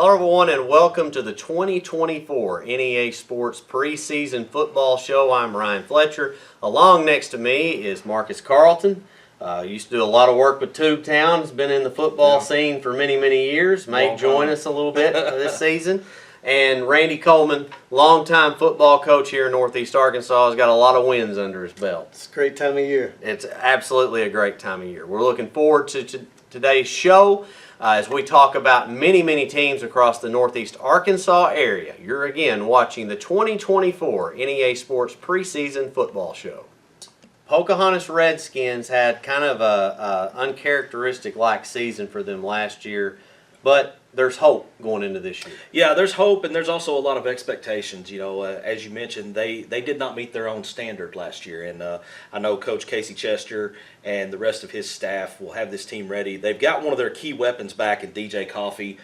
Hello everyone and welcome to the 2024 NEA Sports Preseason Football Show. I'm Ryan Fletcher. Along next to me is Marcus Carlton. Used to do a lot of work with Tubetown. Has been in the football scene for many, many years. May join us a little bit this season. And Randy Coleman, longtime football coach here in Northeast Arkansas, has got a lot of wins under his belt. It's a great time of year. It's absolutely a great time of year. We're looking forward to today's show. As we talk about many, many teams across the Northeast Arkansas area. You're again watching the 2024 NEA Sports Preseason Football Show. Pocahontas Redskins had kind of a uncharacteristic-like season for them last year, but there's hope going into this year. Yeah, there's hope, and there's also a lot of expectations. You know, as you mentioned, they did not meet their own standard last year, and I know Coach Casey Chester and the rest of his staff will have this team ready. They've got one of their key weapons back in DJ Coffey,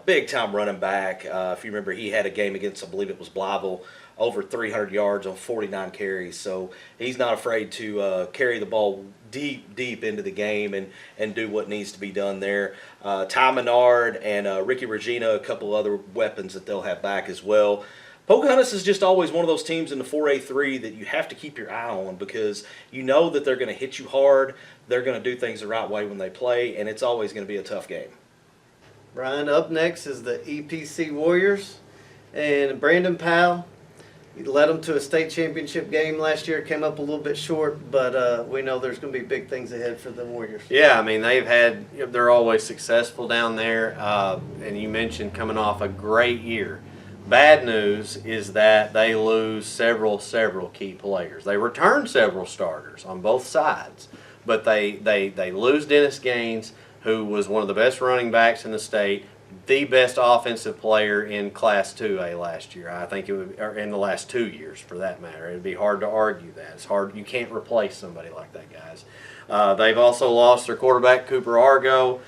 big-time running back. If you remember, he had a game against, I believe it was Blytheville, over 300 yards on 49 carries. So he's not afraid to carry the ball deep into the game and do what needs to be done there. Ty Menard and Ricky Regina, a couple other weapons that they'll have back as well. Pocahontas is just always one of those teams in the 4A3 that you have to keep your eye on because you know that they're going to hit you hard, they're going to do things the right way when they play, and it's always going to be a tough game. Brian, up next is the EPC Warriors, and Brandon Powell. He led them to a state championship game last year. Came up a little bit short, but we know there's going to be big things ahead for the Warriors. Yeah, I mean, they're always successful down there. And you mentioned coming off a great year. Bad news is that they lose several key players. They return several starters on both sides, but they lose Dennis Gaines, who was one of the best running backs in the state, the best offensive player in Class 2A last year. I think it would, or in the last 2 years for that matter. It would be hard to argue that. It's hard. You can't replace somebody like that, guys. They've also lost their quarterback, Cooper Argo,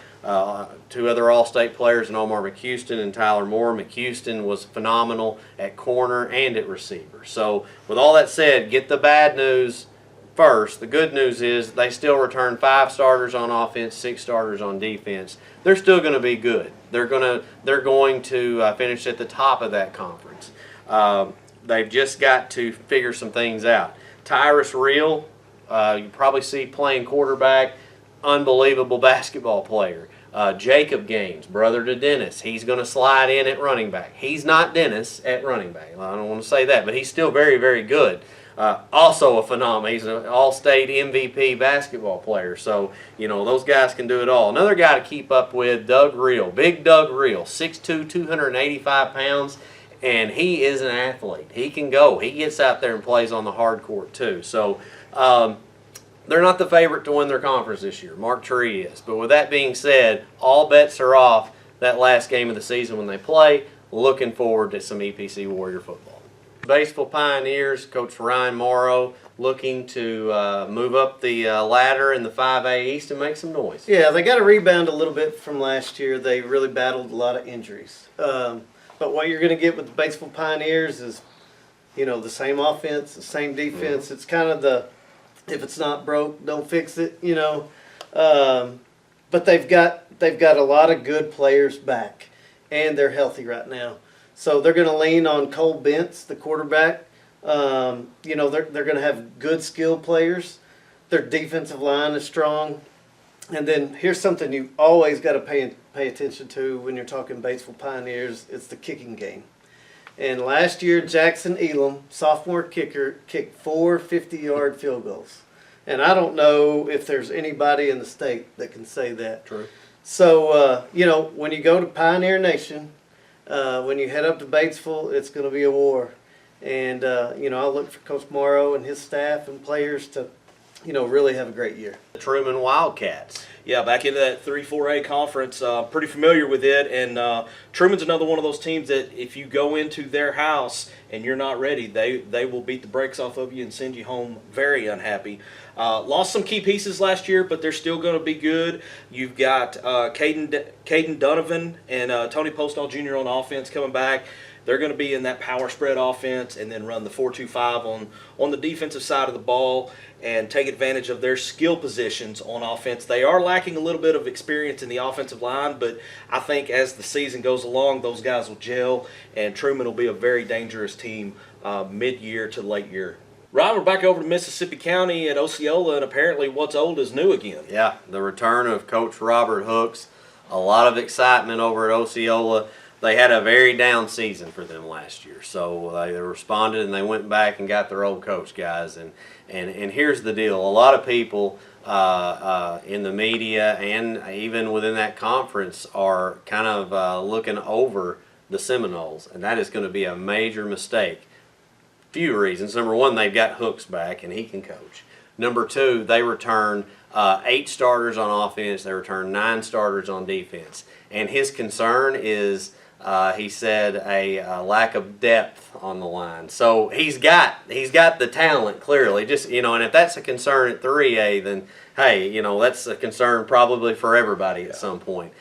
two other All-State players in Omar McHouston and Tyler Moore. McHouston was phenomenal at corner and at receiver. So with all that said, get the bad news first. The good news is they still return 5 starters on offense, 6 starters on defense. They're still going to be good. They're going to finish at the top of that conference. They've just got to figure some things out. Tyrus Reel, you probably see playing quarterback, unbelievable basketball player. Jacob Gaines, brother to Dennis, he's going to slide in at running back. He's not Dennis at running back. I don't want to say that, but he's still very, very good. Also a phenomenon. He's an all-state MVP basketball player. So, you know, those guys can do it all. Another guy to keep up with, Doug Reel. Big Doug Reel, 6'2", 285 pounds, and he is an athlete. He can go. He gets out there and plays on the hard court too. So, they're not the favorite to win their conference this year. Mark Tree is. But with that being said, all bets are off that last game of the season when they play. Looking forward to some EPC Warrior football. Batesville Pioneers, Coach Ryan Morrow, looking to move up the ladder in the 5A East and make some noise. Yeah, they got to rebound a little bit from last year. They really battled a lot of injuries. But what you're going to get with the Batesville Pioneers is, you know, the same offense, the same defense. It's kind of the, if it's not broke, don't fix it, you know. But they've got a lot of good players back, and they're healthy right now. So they're going to lean on Cole Bentz, the quarterback. You know, they're going to have good skill players. Their defensive line is strong. And then here's something you always got to pay attention to when you're talking Batesville Pioneers. It's the kicking game. And last year, Jackson Elam, sophomore kicker, kicked 4 50-yard field goals. And I don't know if there's anybody in the state that can say that. True. So, you know, when you go to Pioneer Nation, when you head up to Batesville, it's going to be a war. And, you know, I look for Coach Morrow and his staff and players to, you know, really have a great year. The Truman Wildcats. Yeah, back into that 3-4A conference, pretty familiar with it. And Truman's another one of those teams that if you go into their house and you're not ready, they will beat the brakes off of you and send you home very unhappy. Lost some key pieces last year, but they're still going to be good. You've got Caden Donovan and Tony Postall Jr. on offense coming back. they're going to be in that power spread offense and then run the 4-2-5 on the defensive side of the ball and take advantage of their skill positions on offense. They are lacking a little bit of experience in the offensive line, but I think as the season goes along, those guys will gel, and Truman will be a very dangerous team mid-year to late year. Ryan, we're back over to Mississippi County at Osceola, and apparently what's old is new again. Yeah, the return of Coach Robert Hooks. A lot of excitement over at Osceola. They had a very down season for them last year, so they responded and they went back and got their old coach, guys. And here's the deal: a lot of people in the media and even within that conference are kind of looking over the Seminoles, and that is going to be a major mistake. Few reasons. Number one, they've got Hooks back and he can coach. Number two, they return 8 starters on offense. They return 9 starters on defense. And his concern is, he said, a lack of depth on the line. So he's got the talent clearly. Just and if that's a concern at 3A, then hey, that's a concern probably for everybody at some point.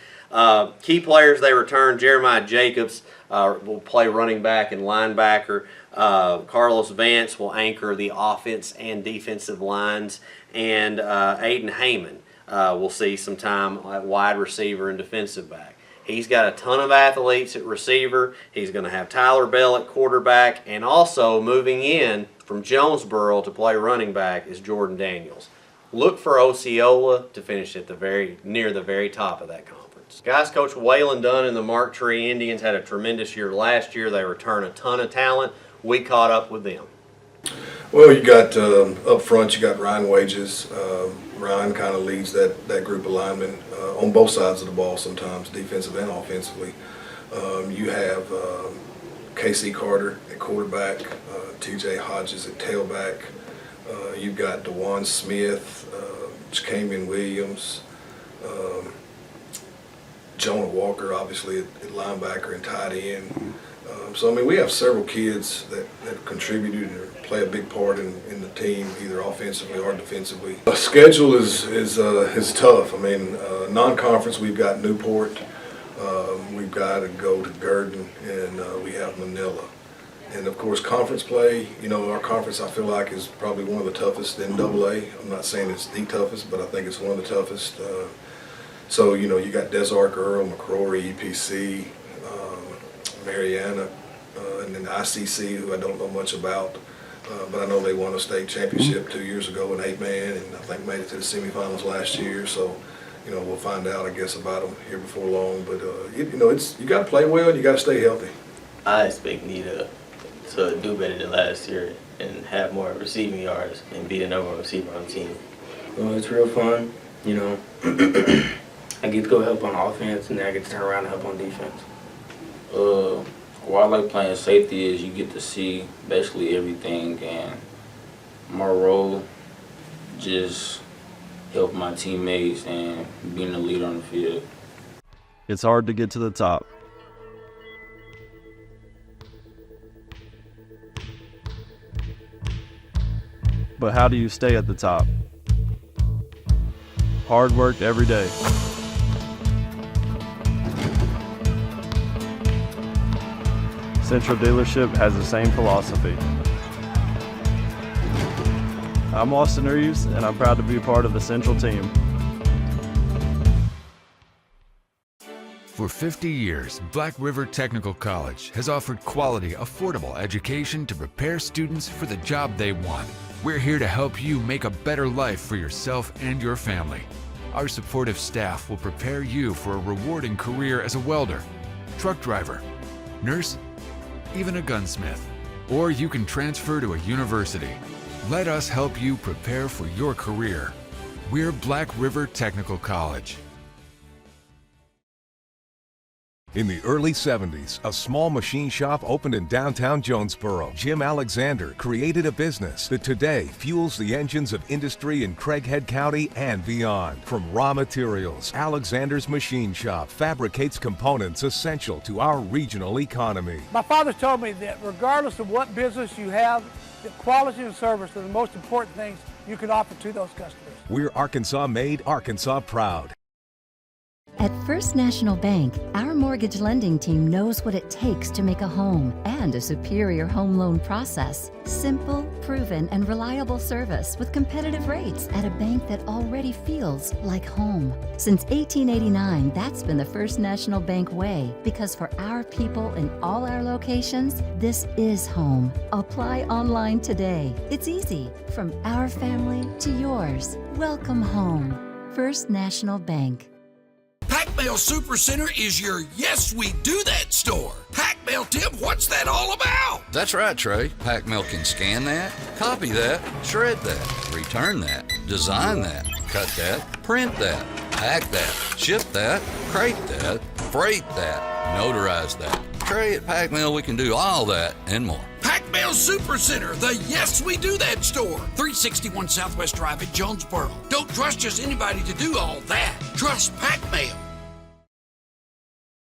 Key players they return: Jeremiah Jacobs will play running back and linebacker. Carlos Vance will anchor the offense and defensive lines, and Aiden Heyman will see some time at wide receiver and defensive back. He's got a ton of athletes at receiver. He's going to have Tyler Bell at quarterback, and also moving in from Jonesboro to play running back is Jordan Daniels. Look for Osceola to finish at near the very top of that conference. Guys, Coach Waylon Dunn and the Mark Tree Indians had a tremendous year last year. They return a ton of talent. We caught up with them. Well, you got up front, you got Ryan Wages. Ryan kind of leads that group of linemen on both sides of the ball sometimes, defensive and offensively. You have Casey Carter at quarterback, TJ Hodges at tailback. You've got DeJuan Smith, Jacamian Williams, Jonah Walker, obviously at linebacker and tight end. So I mean, we have several kids that contributed or play a big part in the team, either offensively or defensively. The schedule is tough. I mean, non-conference, we've got Newport, we've got to go to Gurdon, and we have Manila. And of course, conference play. Our conference I feel like is probably one of the toughest in AA. I'm not saying it's the toughest, but I think it's one of the toughest. So you got Des Arc, Earl, McCrory, EPC. Mariana, and then ICC, who I don't know much about, but I know they won a state championship 2 years ago in 8-man, and I think made it to the semifinals last year. So, we'll find out, I guess, about them here before long. But you got to play well, and you got to stay healthy. I expect NEA to do better than last year and have more receiving yards and be the number 1 receiver on the team. Well, it's real fun, I get to go help on offense, and then I get to turn around and help on defense. What I like playing safety is you get to see basically everything, and my role just help my teammates and being the leader on the field. It's hard to get to the top. But how do you stay at the top? Hard work every day. Central Dealership has the same philosophy. I'm Austin Reeves, and I'm proud to be a part of the Central team. For 50 years, Black River Technical College has offered quality, affordable education to prepare students for the job they want. We're here to help you make a better life for yourself and your family. Our supportive staff will prepare you for a rewarding career as a welder, truck driver, nurse, even a gunsmith. Or you can transfer to a university. Let us help you prepare for your career. We're Black River Technical College. In the early 70s, a small machine shop opened in downtown Jonesboro. Jim Alexander created a business that today fuels the engines of industry in Craighead County and beyond. From raw materials, Alexander's Machine Shop fabricates components essential to our regional economy. My father told me that regardless of what business you have, that quality and service are the most important things you can offer to those customers. We're Arkansas made, Arkansas proud. At First National Bank, our mortgage lending team knows what it takes to make a home and a superior home loan process. Simple, proven, and reliable service with competitive rates at a bank that already feels like home. Since 1889, that's been the First National Bank way, because for our people in all our locations, this is home. Apply online today. It's easy. From our family to yours. Welcome home. First National Bank. Pac-Mail Supercenter is your Yes We Do That store. Pac-Mail, Tim, what's that all about? That's right, Trey. Pac-Mail can scan that, copy that, shred that, return that, design that, cut that, print that, pack that, ship that, crate that, freight that, notarize that. Trey, at Pac-Mail, we can do all that and more. Pac-Mail Supercenter, the Yes We Do That store. 361 Southwest Drive at Jonesboro. Don't trust just anybody to do all that. Trust Pac-Mail.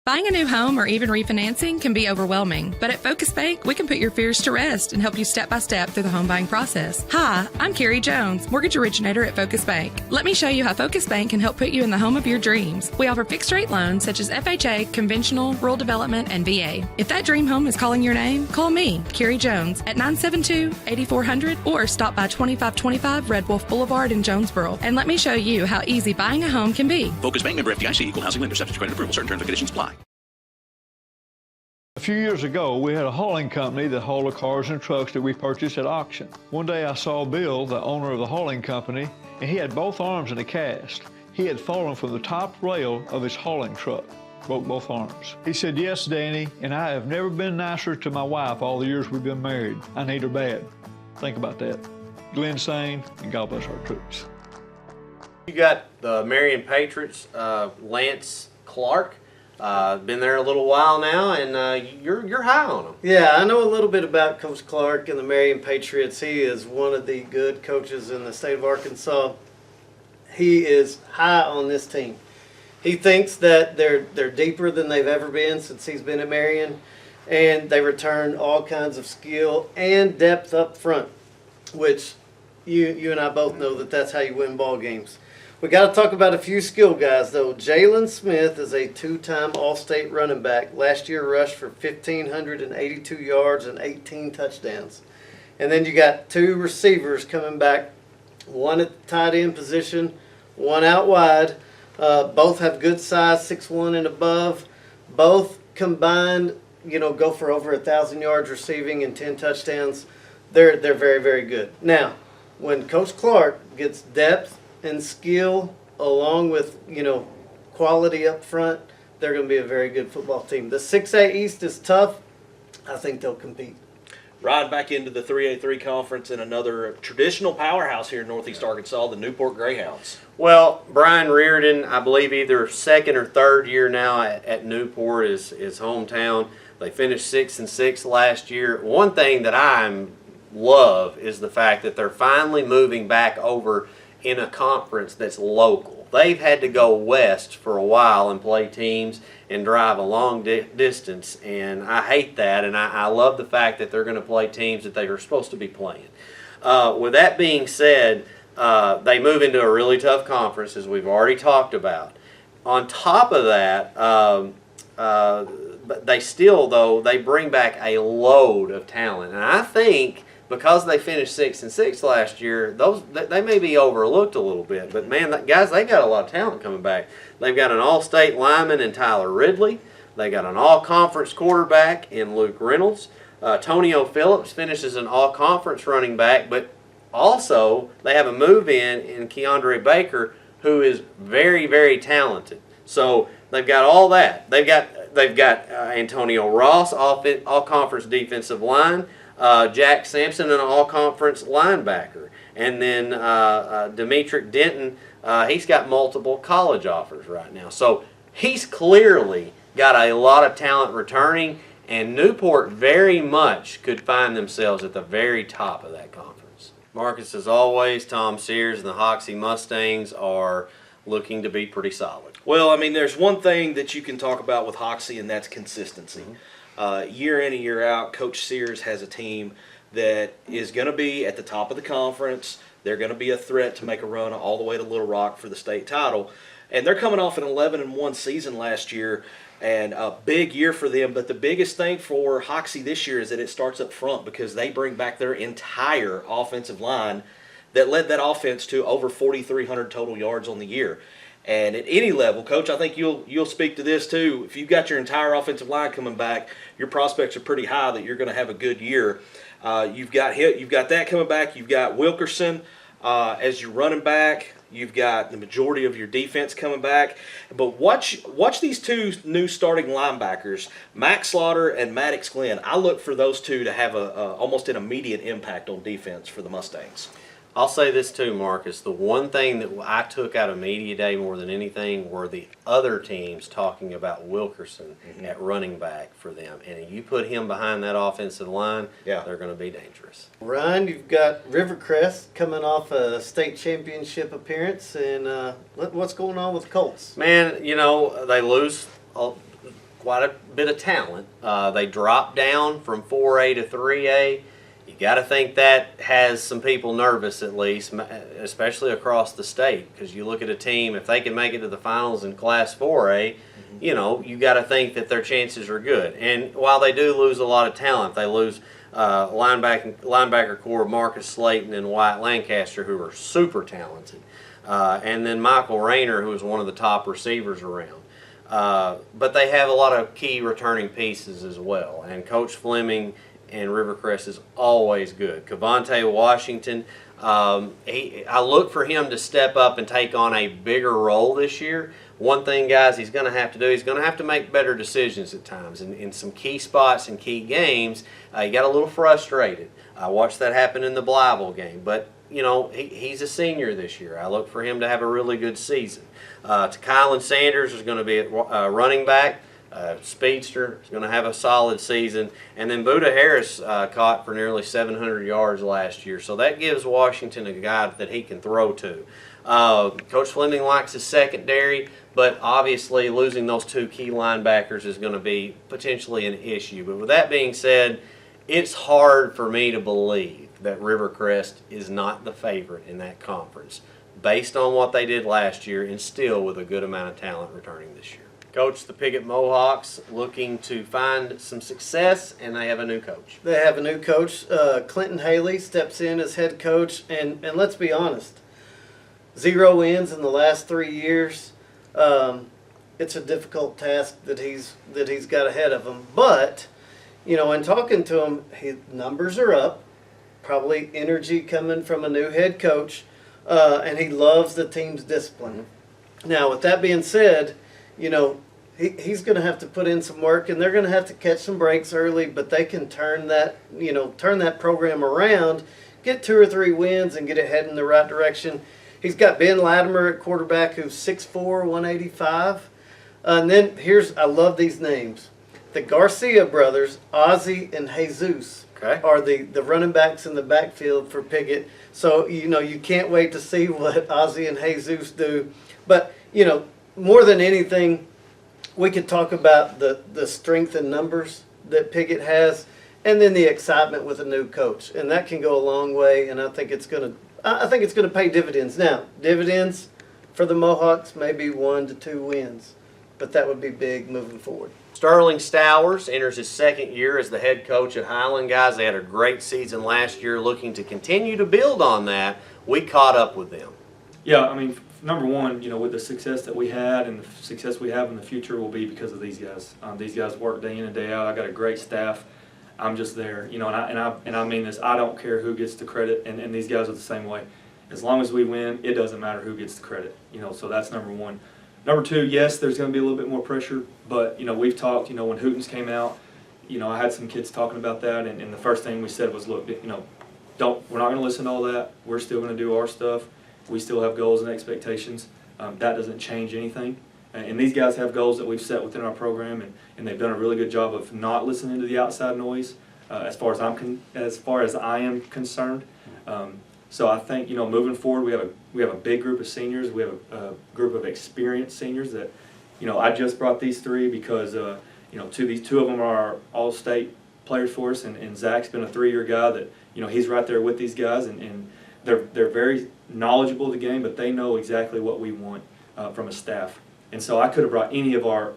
Buying a new home or even refinancing can be overwhelming, but at Focus Bank, we can put your fears to rest and help you step by step through the home buying process. Hi, I'm Carrie Jones, mortgage originator at Focus Bank. Let me show you how Focus Bank can help put you in the home of your dreams. We offer fixed rate loans such as FHA, conventional, rural development, and VA. If that dream home is calling your name, call me, Carrie Jones, at 972-8400 or stop by 2525 Red Wolf Boulevard in Jonesboro and let me show you how easy buying a home can be. Focus Bank, member FDIC, equal housing lender, subject to credit approval. Certain terms and conditions apply. A few years ago, we had a hauling company that hauled the cars and trucks that we purchased at auction. One day I saw Bill, the owner of the hauling company, and he had both arms in a cast. He had fallen from the top rail of his hauling truck, broke both arms. He said, "Yes, Danny, and I have never been nicer to my wife all the years we've been married. I need her bad." Think about that. Glenn Sane, and God bless our troops. You got the Marion Patriots, Lance Clark. Been there a little while now, and you're high on him. Yeah, I know a little bit about Coach Clark and the Marion Patriots. He is one of the good coaches in the state of Arkansas. He is high on this team. He thinks that they're deeper than they've ever been since he's been at Marion, and they return all kinds of skill and depth up front, which you and I both know that that's how you win ball games. We got to talk about a few skill guys, though. Jalen Smith is a two-time All-State running back. Last year rushed for 1,582 yards and 18 touchdowns. And then you got two receivers coming back, one at the tight end position, one out wide. Both have good size, 6'1" and above. Both combined, go for over 1,000 yards receiving and 10 touchdowns. They're very, very good. Now, when Coach Clark gets depth and skill along with, quality up front, they're going to be a very good football team. The 6A East is tough. I think they'll compete. Riding back into the 3A3 conference and another traditional powerhouse here in Northeast Arkansas, the Newport Greyhounds. Well, Brian Reardon, I believe either second or third year now at Newport is hometown. They finished 6-6 last year. One thing that I love is the fact that they're finally moving back over in a conference that's local. They've had to go west for a while and play teams and drive a long distance, and I hate that, and I love the fact that they're going to play teams that they are supposed to be playing. With that being said, they move into a really tough conference, as we've already talked about. On top of that, they still, though, they bring back a load of talent, and I think because they finished 6-6 last year, they may be overlooked a little bit. But man, guys, they got a lot of talent coming back. They've got an all-state lineman in Tyler Ridley. They got an all-conference quarterback in Luke Reynolds. Tonio Phillips finishes an all-conference running back, but also they have a move-in Keandre Baker, who is very, very talented. So they've got all that. They've got Antonio Ross, all-conference defensive line. Jack Sampson, an all-conference linebacker. And then Demetric Denton, he's got multiple college offers right now. So he's clearly got a lot of talent returning, and Newport very much could find themselves at the very top of that conference. Marcus, as always, Tom Sears and the Hoxie Mustangs are looking to be pretty solid. Well, I mean, there's one thing that you can talk about with Hoxie, and that's consistency. Year in and year out, Coach Sears has a team that is going to be at the top of the conference. They're going to be a threat to make a run all the way to Little Rock for the state title. And they're coming off an 11-1 season last year, and a big year for them. But the biggest thing for Hoxie this year is that it starts up front, because they bring back their entire offensive line that led that offense to over 4,300 total yards on the year. And at any level, Coach, I think you'll speak to this too. If you've got your entire offensive line coming back, your prospects are pretty high that you're going to have a good year. You've got that coming back. You've got Wilkerson as your running back. You've got the majority of your defense coming back. But watch these two new starting linebackers, Max Slaughter and Maddox Glenn. I look for those two to have almost an immediate impact on defense for the Mustangs. I'll say this too, Marcus. The one thing that I took out of Media Day more than anything were the other teams talking about Wilkerson at running back for them. And if you put him behind that offensive line, they're going to be dangerous. Ryan, you've got Rivercrest coming off a state championship appearance. And what's going on with the Colts? Man, they lose quite a bit of talent. They drop down from 4A to 3A. You got to think that has some people nervous, at least, especially across the state, because you look at a team, if they can make it to the finals in Class 4A, you got to think that their chances are good. And while they do lose a lot of talent, they lose linebacker core Marcus Slayton and Wyatt Lancaster, who are super talented, and then Michael Rayner, who is one of the top receivers around. But they have a lot of key returning pieces as well, and Coach Fleming and Rivercrest is always good. Cavante Washington, I look for him to step up and take on a bigger role this year. One thing, guys, he's going to have to do, he's going to have to make better decisions at times. In some key spots and key games, he got a little frustrated. I watched that happen in the Blyville game. But, he's a senior this year. I look for him to have a really good season. Kylan Sanders is going to be at running back. Speedster is going to have a solid season. And then Buda Harris caught for nearly 700 yards last year. So that gives Washington a guy that he can throw to. Coach Fleming likes his secondary, but obviously losing those two key linebackers is going to be potentially an issue. But with that being said, it's hard for me to believe that Rivercrest is not the favorite in that conference, based on what they did last year and still with a good amount of talent returning this year. Coach, the Piggott Mohawks looking to find some success, and they have a new coach. They have a new coach. Clinton Haley steps in as head coach, and let's be honest, 0 wins in the last 3 years. It's a difficult task that he's got ahead of him. But, in talking to him, his numbers are up. Probably energy coming from a new head coach, and he loves the team's discipline. Now, with that being said, he's going to have to put in some work, and they're going to have to catch some breaks early, but they can turn that program around, get 2 or 3 wins, and get it heading in the right direction. He's got Ben Latimer at quarterback, who's 6'4", 185. And then I love these names. The Garcia brothers, Ozzie and Jesus, are the running backs in the backfield for Piggott. So, you can't wait to see what Ozzie and Jesus do. But, more than anything, we could talk about the strength in numbers that Piggott has, and then the excitement with a new coach, and that can go a long way. And I think it's going to pay dividends. Now, dividends for the Mohawks, maybe 1 to 2 wins, but that would be big moving forward. Sterling Stowers enters his second year as the head coach at Highland. Guys, they had a great season last year, looking to continue to build on that. We caught up with them. Yeah, number one, with the success that we had and the success we have in the future will be because of these guys. These guys work day in and day out. I got a great staff. I'm just there, and I mean this. I don't care who gets the credit, and these guys are the same way. As long as we win, it doesn't matter who gets the credit. So that's number one. Number two, yes, there's going to be a little bit more pressure, but we've talked. When Hootens came out, I had some kids talking about that, and the first thing we said was, look, we're not going to listen to all that. We're still going to do our stuff. We still have goals and expectations. That doesn't change anything. And these guys have goals that we've set within our program, and they've done a really good job of not listening to the outside noise, as far as I am concerned. So I think moving forward, we have a big group of seniors. We have a group of experienced seniors that I just brought these 3 because these 2 of them are all-state players for us, and Zach's been a 3-year guy that he's right there with these guys, and they're very knowledgeable of the game, but they know exactly what we want. from a staff. And so I could have brought any of our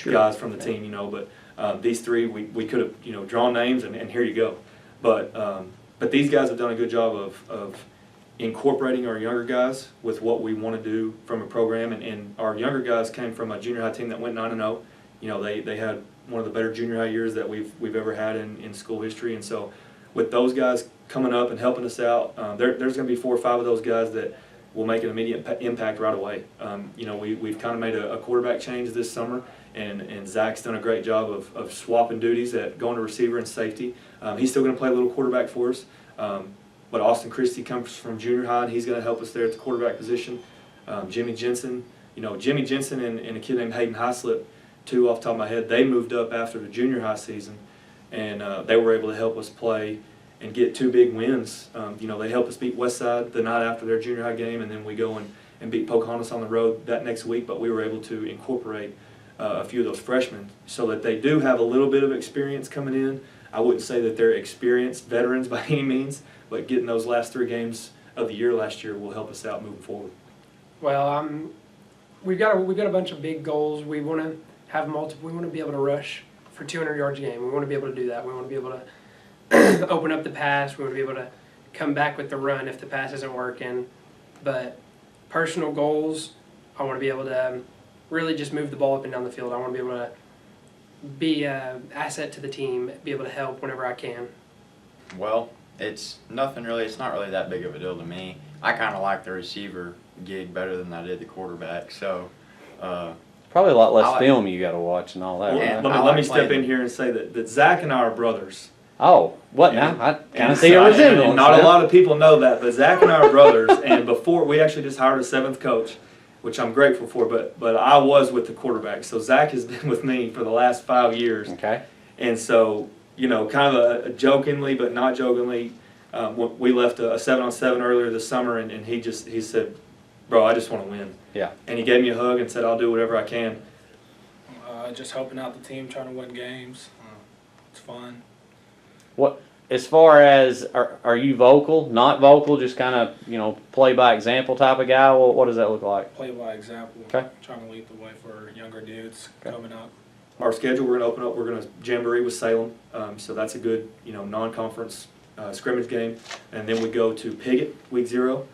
guys from the team, but these three, we could have, drawn names and here you go. But these guys have done a good job of incorporating our younger guys with what we want to do from a program. And our younger guys came from a junior high team that went 9-0. They had one of the better junior high years that we've ever had in school history. And so with those guys coming up and helping us out, there's going to be 4 or 5 of those guys that will make an immediate impact right away. We've kind of made a quarterback change this summer, and Zach's done a great job of swapping duties at going to receiver and safety. He's still going to play a little quarterback for us, but Austin Christie comes from junior high, and he's going to help us there at the quarterback position. Jimmy Jensen and a kid named Hayden Highslip, 2 off the top of my head, they moved up after the junior high season, and they were able to help us play and get 2 big wins. They helped us beat Westside the night after their junior high game, and then we go and beat Pocahontas on the road that next week, but we were able to incorporate a few of those freshmen so that they do have a little bit of experience coming in. I wouldn't say that they're experienced veterans by any means, but getting those last 3 games of the year last year will help us out moving forward. Well, we've got a bunch of big goals. We want to have multiple. We want to be able to rush for 200 yards a game. We want to be able to do that. We want to be able to open up the pass. We want to be able to come back with the run if the pass isn't working. But personal goals, I want to be able to really just move the ball up and down the field. I want to be able to be an asset to the team, be able to help whenever I can. Well, it's not really that big of a deal to me. I kind of like the receiver gig better than I did the quarterback, so probably a lot less film you got to watch and all that. Well, right? let me step in here and say that Zach and I are brothers. Oh, what now? I kind of see a resemblance. Not a lot of people know that, but Zach and I are brothers, and before we actually just hired a 7th coach, which I'm grateful for, but I was with the quarterback. So Zach has been with me for the last 5 years. Okay. And so, kind of a jokingly but not jokingly, we left a 7-on-7 earlier this summer, and he said, "Bro, I just want to win." Yeah. And he gave me a hug and said, "I'll do whatever I can." Just helping out the team, trying to win games. It's fun. What, as far as, are you vocal, not vocal, just kind of, play by example type of guy? What does that look like? Play by example. Okay. Trying to lead the way for younger dudes coming up. Our schedule, we're going to open up, we're going to jamboree with Salem. So that's a good, non-conference scrimmage game. And then we go to Piggott, week 0.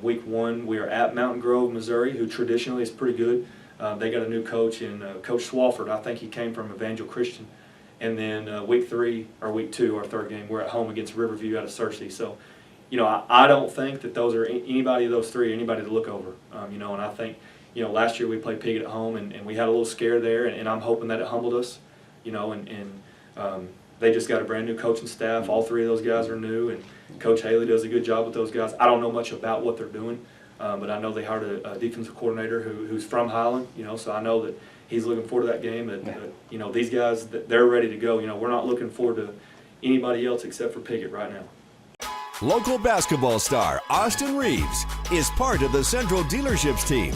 Week 1, we are at Mountain Grove, Missouri, who traditionally is pretty good. They got a new coach in Coach Swafford. I think he came from Evangel Christian. And then week 2, our 3rd game, we're at home against Riverview out of Searcy. So, I don't think that those are anybody of those 3, anybody to look over. And I think, last year we played Piggott at home, and we had a little scare there, and I'm hoping that it humbled us, and they just got a brand new coaching staff. All 3 of those guys are new, and Coach Haley does a good job with those guys. I don't know much about what they're doing, but I know they hired a defensive coordinator who's from Highland, so I know that he's looking forward to that game. But these guys, they're ready to go. We're not looking forward to anybody else except for Piggott right now. Local basketball star Austin Reeves is part of the Central Dealerships team.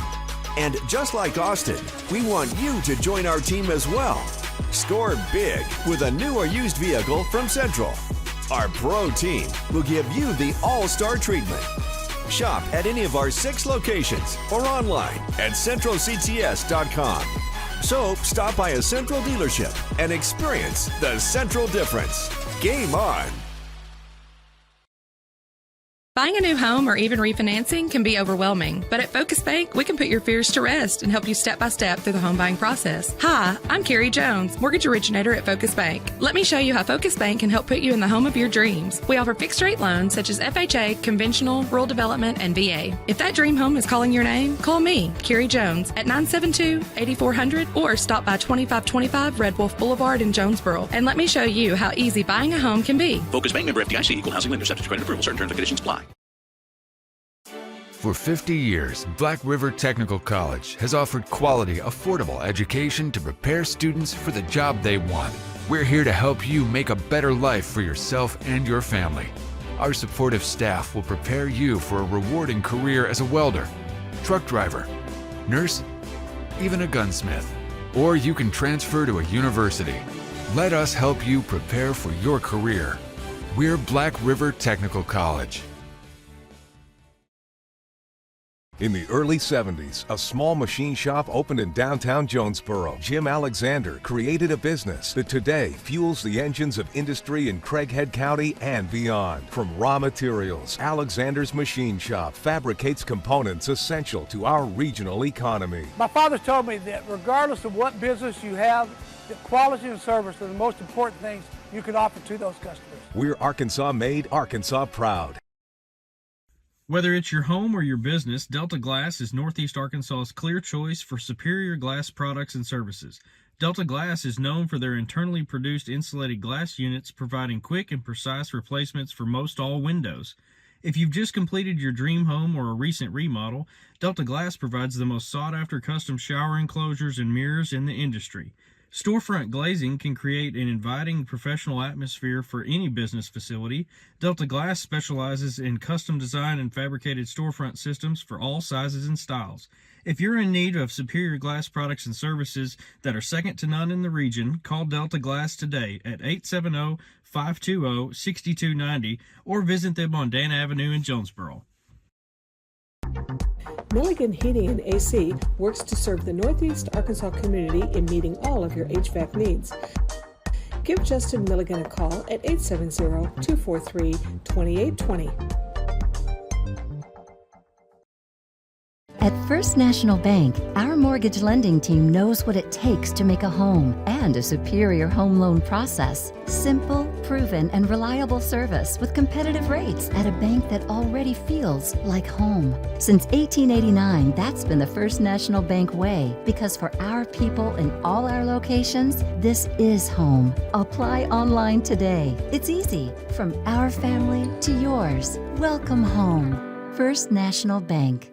And just like Austin, we want you to join our team as well. Score big with a new or used vehicle from Central. Our pro team will give you the all-star treatment. Shop at any of our 6 locations or online at centralcts.com. So stop by a Central dealership and experience the Central difference. Game on! Buying a new home or even refinancing can be overwhelming, but at Focus Bank, we can put your fears to rest and help you step by step through the home buying process. Hi, I'm Carrie Jones, mortgage originator at Focus Bank. Let me show you how Focus Bank can help put you in the home of your dreams. We offer fixed rate loans such as FHA, conventional, rural development, and VA. If that dream home is calling your name, call me, Carrie Jones, at 972-8400 or stop by 2525 Red Wolf Boulevard in Jonesboro and let me show you how easy buying a home can be. Focus Bank, member FDIC, equal housing lender, subject to credit approval. Certain terms and conditions apply. For 50 years, Black River Technical College has offered quality, affordable education to prepare students for the job they want. We're here to help you make a better life for yourself and your family. Our supportive staff will prepare you for a rewarding career as a welder, truck driver, nurse, even a gunsmith. Or you can transfer to a university. Let us help you prepare for your career. We're Black River Technical College. In the early 70s, a small machine shop opened in downtown Jonesboro. Jim Alexander created a business that today fuels the engines of industry in Craighead County and beyond. From raw materials, Alexander's machine shop fabricates components essential to our regional economy. My father told me that regardless of what business you have, that quality and service are the most important things you can offer to those customers. We're Arkansas made, Arkansas proud. Whether it's your home or your business, Delta Glass is Northeast Arkansas's clear choice for superior glass products and services. Delta Glass is known for their internally produced insulated glass units, providing quick and precise replacements for most all windows. If you've just completed your dream home or a recent remodel, Delta Glass provides the most sought-after custom shower enclosures and mirrors in the industry. Storefront glazing can create an inviting professional atmosphere for any business facility. Delta Glass specializes in custom design and fabricated storefront systems for all sizes and styles. If you're in need of superior glass products and services that are second to none in the region, call Delta Glass today at 870-520-6290 or visit them on Dan Avenue in Jonesboro. Milligan Heating and AC works to serve the Northeast Arkansas community in meeting all of your HVAC needs. Give Justin Milligan a call at 870-243-2820. At First National Bank, our mortgage lending team knows what it takes to make a home and a superior home loan process. Simple, proven, and reliable service with competitive rates at a bank that already feels like home. Since 1889, that's been the First National Bank way, because for our people in all our locations, this is home. Apply online today. It's easy. From our family to yours. Welcome home. First National Bank.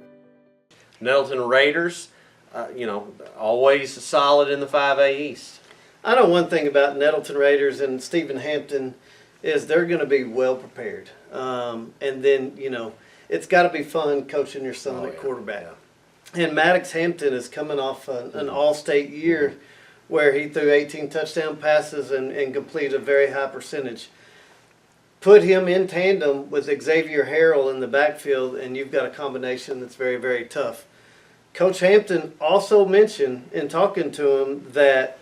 Nettleton Raiders, always solid in the 5A East. I know one thing about Nettleton Raiders and Stephen Hampton is they're going to be well prepared. And then, it's got to be fun coaching your son at quarterback. Yeah. And Maddox Hampton is coming off an all-state year where he threw 18 touchdown passes and completed a very high percentage. Put him in tandem with Xavier Harrell in the backfield, and you've got a combination that's very, very tough. Coach Hampton also mentioned in talking to him that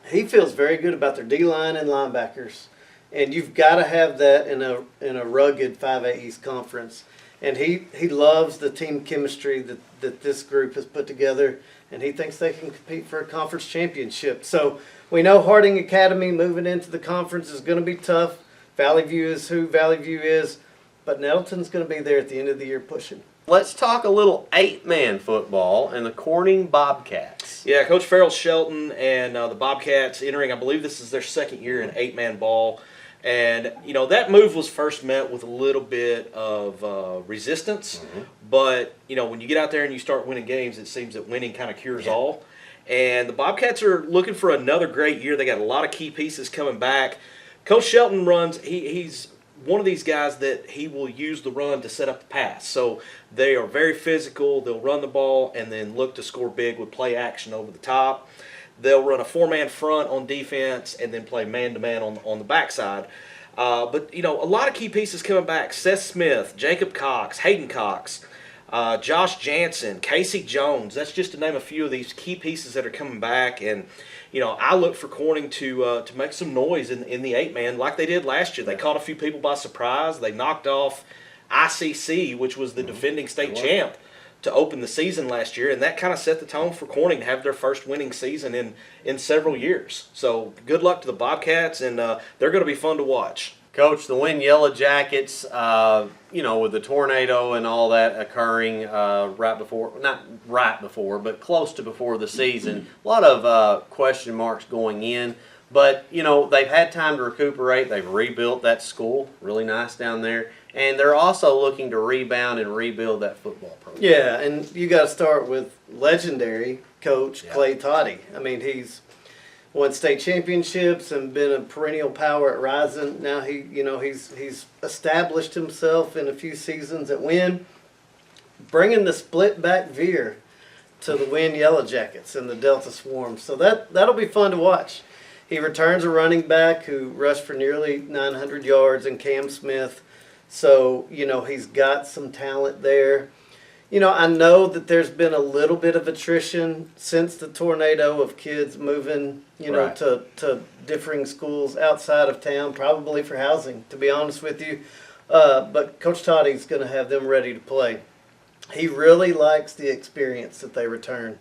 he feels very good about their D-line and linebackers, and you've got to have that in a rugged 5A East conference. And he loves the team chemistry that this group has put together, and he thinks they can compete for a conference championship. So we know Harding Academy moving into the conference is going to be tough. Valley View is who Valley View is, but Nettleton's going to be there at the end of the year pushing. Let's talk a little 8-man football and the Corning Bobcats. Yeah, Coach Farrell Shelton and the Bobcats entering, I believe this is their second year in 8-man ball. And, that move was first met with a little bit of resistance. Mm-hmm. But, when you get out there and you start winning games, it seems that winning kind of cures all. And the Bobcats are looking for another great year. They got a lot of key pieces coming back. Coach Shelton runs, he's one of these guys that he will use the run to set up the pass. So they are very physical. They'll run the ball and then look to score big with play action over the top. They'll run a 4-man front on defense and then play man-to-man on the backside. But a lot of key pieces coming back. Seth Smith, Jacob Cox, Hayden Cox, Josh Jansen, Casey Jones. That's just to name a few of these key pieces that are coming back. And I look for Corning to make some noise in the 8-man like they did last year. They caught a few people by surprise. They knocked off ICC, which was the defending state champ, to open the season last year, and that kind of set the tone for Corning to have their first winning season in several years. So good luck to the Bobcats, and they're going to be fun to watch. Coach, the Win Yellow Jackets, with the tornado and all that occurring not right before, but close to before the season, a lot of question marks going in. But, they've had time to recuperate. They've rebuilt that school, really nice down there. And they're also looking to rebound and rebuild that football program. Yeah, and you got to start with legendary coach Clay Toddy. I mean, he's won state championships and been a perennial power at Rising. Now he's established himself in a few seasons at Win, bringing the split back veer to the Win Yellow Jackets and the Delta Swarm. So that'll be fun to watch. He returns a running back who rushed for nearly 900 yards in Cam Smith. So, he's got some talent there. I know that there's been a little bit of attrition since the tornado of kids moving, Right. to differing schools outside of town, probably for housing, to be honest with you. But Coach Toddy's going to have them ready to play. He really likes the experience that they return.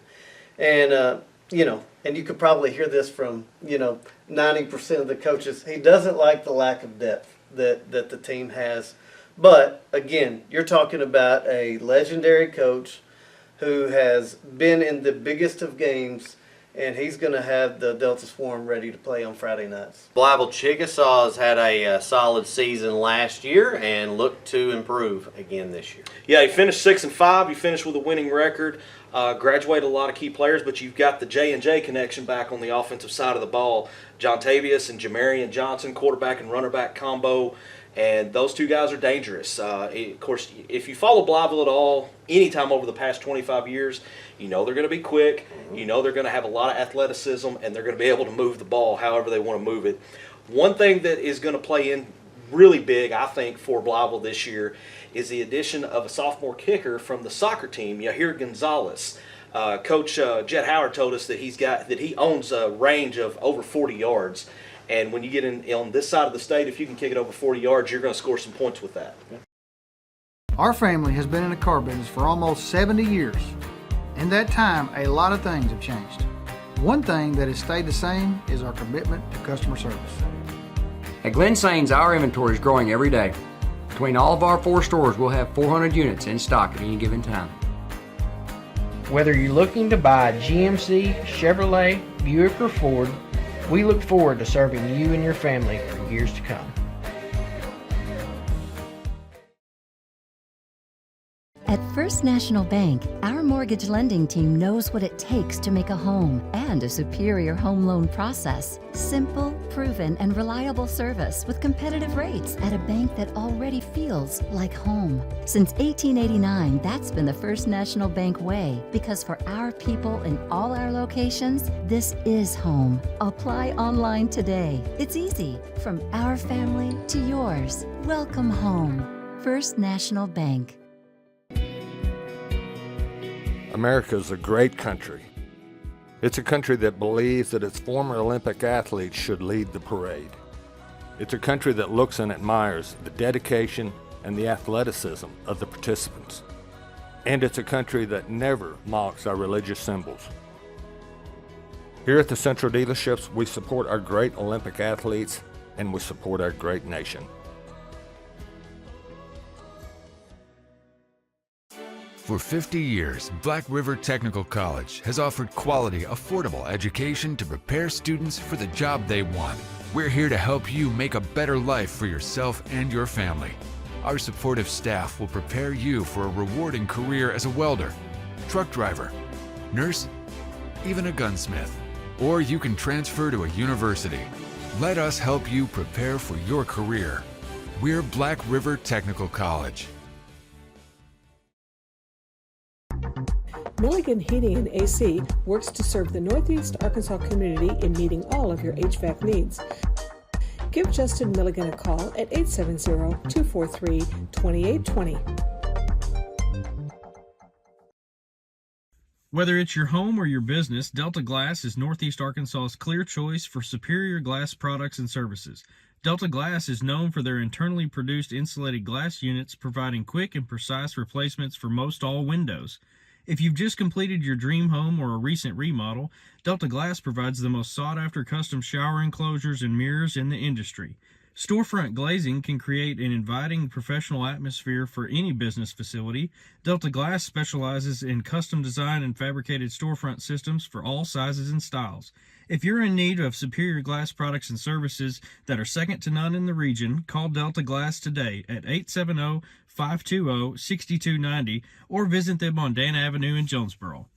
And, and you could probably hear this from, 90% of the coaches. He doesn't like the lack of depth that the team has. But, again, you're talking about a legendary coach who has been in the biggest of games, and he's going to have the Delta Swarm ready to play on Friday nights. Blytheville Chickasaws had a solid season last year and look to improve again this year. Yeah, you finished 6-5. You finished with a winning record. Graduated a lot of key players, but you've got the J&J connection back on the offensive side of the ball. John Tavius and Jamarian Johnson, quarterback and runner back combo. And those two guys are dangerous. Of course, if you follow Blytheville at all, anytime over the past 25 years, you know they're going to be quick. You know they're going to have a lot of athleticism, and they're going to be able to move the ball however they want to move it. One thing that is going to play in really big, I think, for Blytheville this year is the addition of a sophomore kicker from the soccer team, Yahir Gonzalez. Coach Jet Howard told us that he owns a range of over 40 yards. And when you get in on this side of the state, if you can kick it over 40 yards, you're going to score some points with that. Our family has been in the car business for almost 70 years. In that time, a lot of things have changed. One thing that has stayed the same is our commitment to customer service. At Glen Sains, our inventory is growing every day. Between all of our 4 stores, we'll have 400 units in stock at any given time. Whether you're looking to buy a GMC, Chevrolet, Buick, or Ford, we look forward to serving you and your family for years to come. At First National Bank, our mortgage lending team knows what it takes to make a home and a superior home loan process. Simple, proven, and reliable service with competitive rates at a bank that already feels like home. Since 1889, that's been the First National Bank way, because for our people in all our locations, this is home. Apply online today. It's easy. From our family to yours. Welcome home. First National Bank. America is a great country. It's a country that believes that its former Olympic athletes should lead the parade. It's a country that looks and admires the dedication and the athleticism of the participants. And it's a country that never mocks our religious symbols. Here at the Central Dealerships, we support our great Olympic athletes and we support our great nation. For 50 years, Black River Technical College has offered quality, affordable education to prepare students for the job they want. We're here to help you make a better life for yourself and your family. Our supportive staff will prepare you for a rewarding career as a welder, truck driver, nurse, even a gunsmith. Or you can transfer to a university. Let us help you prepare for your career. We're Black River Technical College. Milligan Heating and AC works to serve the Northeast Arkansas community in meeting all of your HVAC needs. Give Justin Milligan a call at 870-243-2820. Whether it's your home or your business, Delta Glass is Northeast Arkansas's clear choice for superior glass products and services. Delta Glass is known for their internally produced insulated glass units, providing quick and precise replacements for most all windows. If you've just completed your dream home or a recent remodel, Delta Glass provides the most sought-after custom shower enclosures and mirrors in the industry. Storefront glazing can create an inviting professional atmosphere for any business facility. Delta Glass specializes in custom design and fabricated storefront systems for all sizes and styles. If you're in need of superior glass products and services that are second to none in the region, call Delta Glass today at 870-520-6290 or visit them on Dan Avenue in Jonesboro.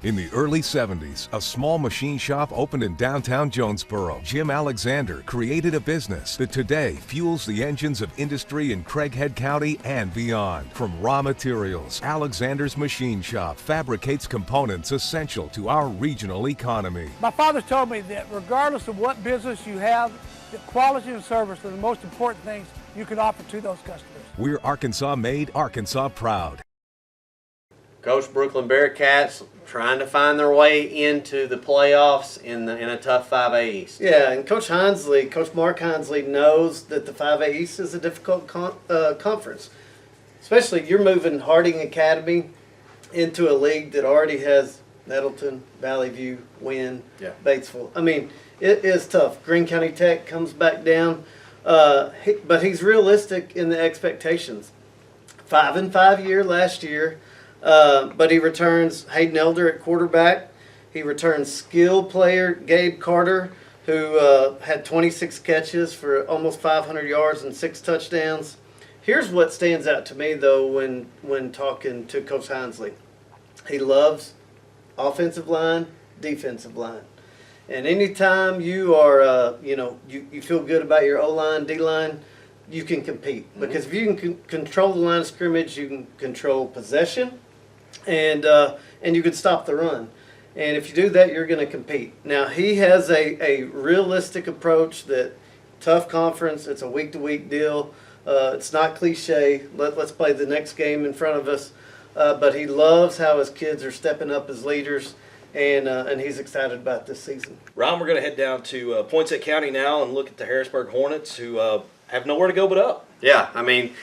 In the early 70s, a small machine shop opened in downtown Jonesboro. Jim Alexander created a business that today fuels the engines of industry in Craighead County and beyond. From raw materials, Alexander's Machine Shop fabricates components essential to our regional economy. My father told me that regardless of what business you have, the quality and service are the most important things you can offer to those customers. We're Arkansas made, Arkansas proud. Coach Brooklyn Bearcats trying to find their way into the playoffs in a tough 5A East. Yeah, and Coach Mark Hinsley knows that the 5A East is a difficult conference. Especially you're moving Harding Academy into a league that already has Nettleton, Valley View, Wynn, Batesville. I mean, it is tough. Greene County Tech comes back down, but he's realistic in the expectations. 5-5 year last year, but he returns Hayden Elder at quarterback. He returns skill player Gabe Carter, who had 26 catches for almost 500 yards and 6 touchdowns. Here's what stands out to me, though, when talking to Coach Hinsley. He loves offensive line, defensive line. And anytime you are, you feel good about your O-line, D-line, you can compete. Because if you can control the line of scrimmage, you can control possession, and you can stop the run. And if you do that, you're going to compete. Now, he has a realistic approach that tough conference, it's a week-to-week deal. It's not cliche. Let's play the next game in front of us. But he loves how his kids are stepping up as leaders, and he's excited about this season. Ron, we're going to head down to Poinsett County now and look at the Harrisburg Hornets, who have nowhere to go but up. Yeah, I mean,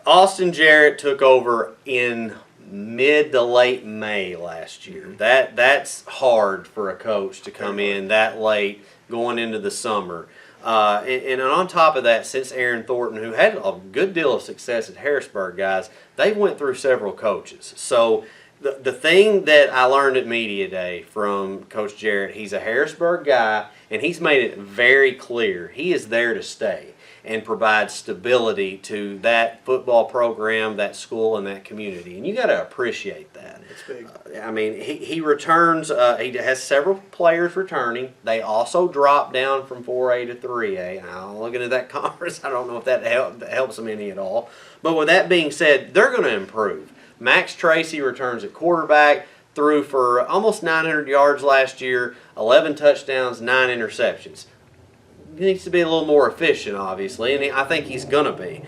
Austin Jarrett took over in mid to late May last year. That's hard for a coach to come in that late going into the summer. And on top of that, since Aaron Thornton, who had a good deal of success at Harrisburg, guys, they went through several coaches. So the thing that I learned at Media Day from Coach Jarrett, he's a Harrisburg guy, and he's made it very clear he is there to stay and provide stability to that football program, that school, and that community. And you got to appreciate that. It's big. I mean, he returns, he has several players returning. They also drop down from 4A to 3A. Now, looking at that conference, I don't know if that helps them any at all. But with that being said, they're going to improve. Max Tracy returns at quarterback, threw for almost 900 yards last year, 11 touchdowns, 9 interceptions. He needs to be a little more efficient, obviously, and I think he's going to be.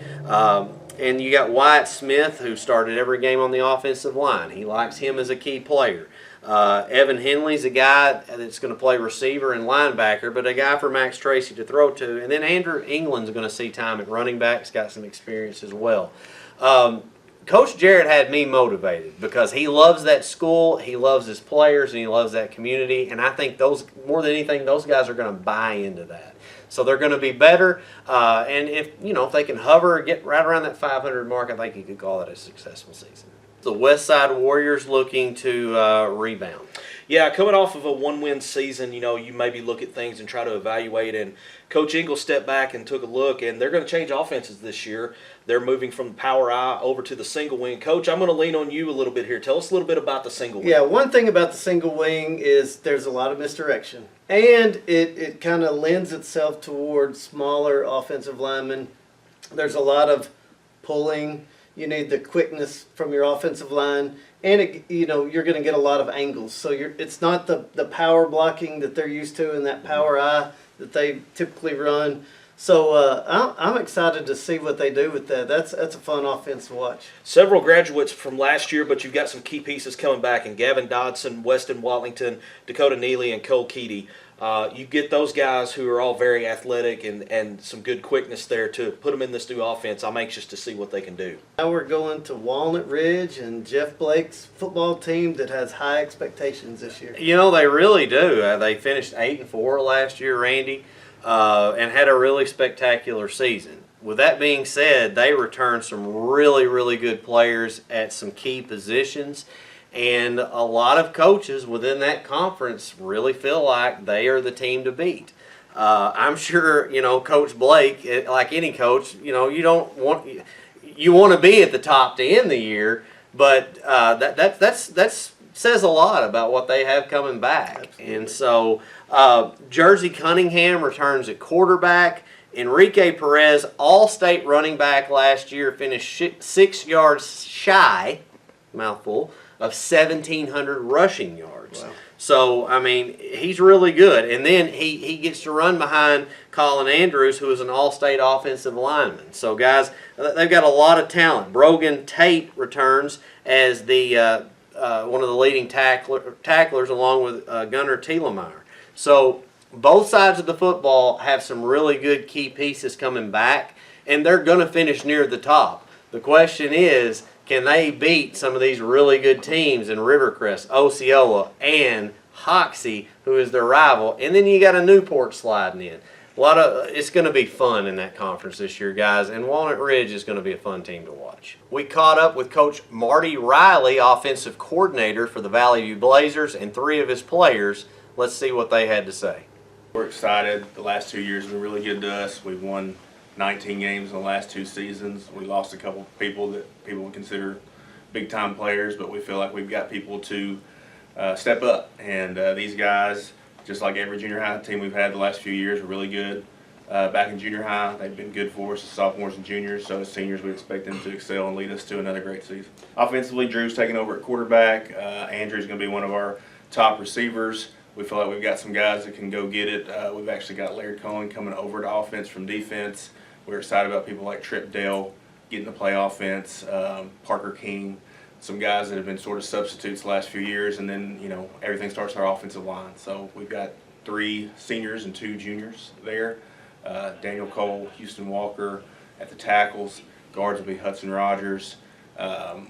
And you got Wyatt Smith, who started every game on the offensive line. He likes him as a key player. Evan Henley's a guy that's going to play receiver and linebacker, but a guy for Max Tracy to throw to. And then Andrew England's going to see time at running back. He's got some experience as well. Coach Jarrett had me motivated because he loves that school, he loves his players, and he loves that community. And I think more than anything, those guys are going to buy into that. So they're going to be better, and if they can hover, get right around that 500 mark, I think you could call it a successful season. The West Side Warriors looking to rebound. Yeah, coming off of a one-win season, you maybe look at things and try to evaluate. And Coach Ingle stepped back and took a look, and they're going to change offenses this year. They're moving from the power I over to the single wing. Coach, I'm going to lean on you a little bit here. Tell us a little bit about the single wing. Yeah, one thing about the single wing is there's a lot of misdirection. And it kind of lends itself towards smaller offensive linemen. There's a lot of pulling. You need the quickness from your offensive line. And, you're going to get a lot of angles. So it's not the power blocking that they're used to and that power eye that they typically run. So I'm excited to see what they do with that. That's a fun offense to watch. Several graduates from last year, but you've got some key pieces coming back. And Gavin Dodson, Weston Watlington, Dakota Neely, and Cole Keedy. You get those guys who are all very athletic and some good quickness there to put them in this new offense. I'm anxious to see what they can do. Now we're going to Walnut Ridge and Jeff Blake's football team that has high expectations this year. They really do. They finished 8-4 last year, Randy, and had a really spectacular season. With that being said, they returned some really, really good players at some key positions. And a lot of coaches within that conference really feel like they are the team to beat. I'm sure, Coach Blake, like any coach, you want to be at the top to end the year, but that says a lot about what they have coming back. Absolutely. And so Jersey Cunningham returns at quarterback. Enrique Perez, all-state running back last year, finished 6 yards shy, mouthful, of 1,700 rushing yards. Wow. So, I mean, he's really good. And then he gets to run behind Colin Andrews, who is an all-state offensive lineman. So, guys, they've got a lot of talent. Brogan Tate returns as the one of the leading tacklers along with Gunnar Thielemeyer. So, both sides of the football have some really good key pieces coming back, and they're going to finish near the top. The question is, can they beat some of these really good teams in Rivercrest, Osceola, and Hoxie, who is their rival? And then you got a Newport sliding in. It's going to be fun in that conference this year, guys, and Walnut Ridge is going to be a fun team to watch. We caught up with Coach Marty Riley, offensive coordinator for the Valley View Blazers, and 3 of his players. Let's see what they had to say. We're excited. The last 2 years have been really good to us. We've won 19 games in the last 2 seasons. We lost a couple people that people would consider big-time players, but we feel like we've got people to step up. And these guys, just like every junior high team we've had the last few years, are really good. Back in junior high, they've been good for us as sophomores and juniors, so as seniors we expect them to excel and lead us to another great season. Offensively, Drew's taking over at quarterback. Andrew's going to be one of our top receivers. We feel like we've got some guys that can go get it. We've actually got Laird Coleman coming over to offense from defense. We're excited about people like Trip Dale getting to play offense, Parker King, some guys that have been sort of substitutes the last few years, and then, you know, everything starts with our offensive line. So we've got 3 seniors and 2 juniors there. Daniel Cole, Houston Walker at the tackles. Guards will be Hudson Rogers.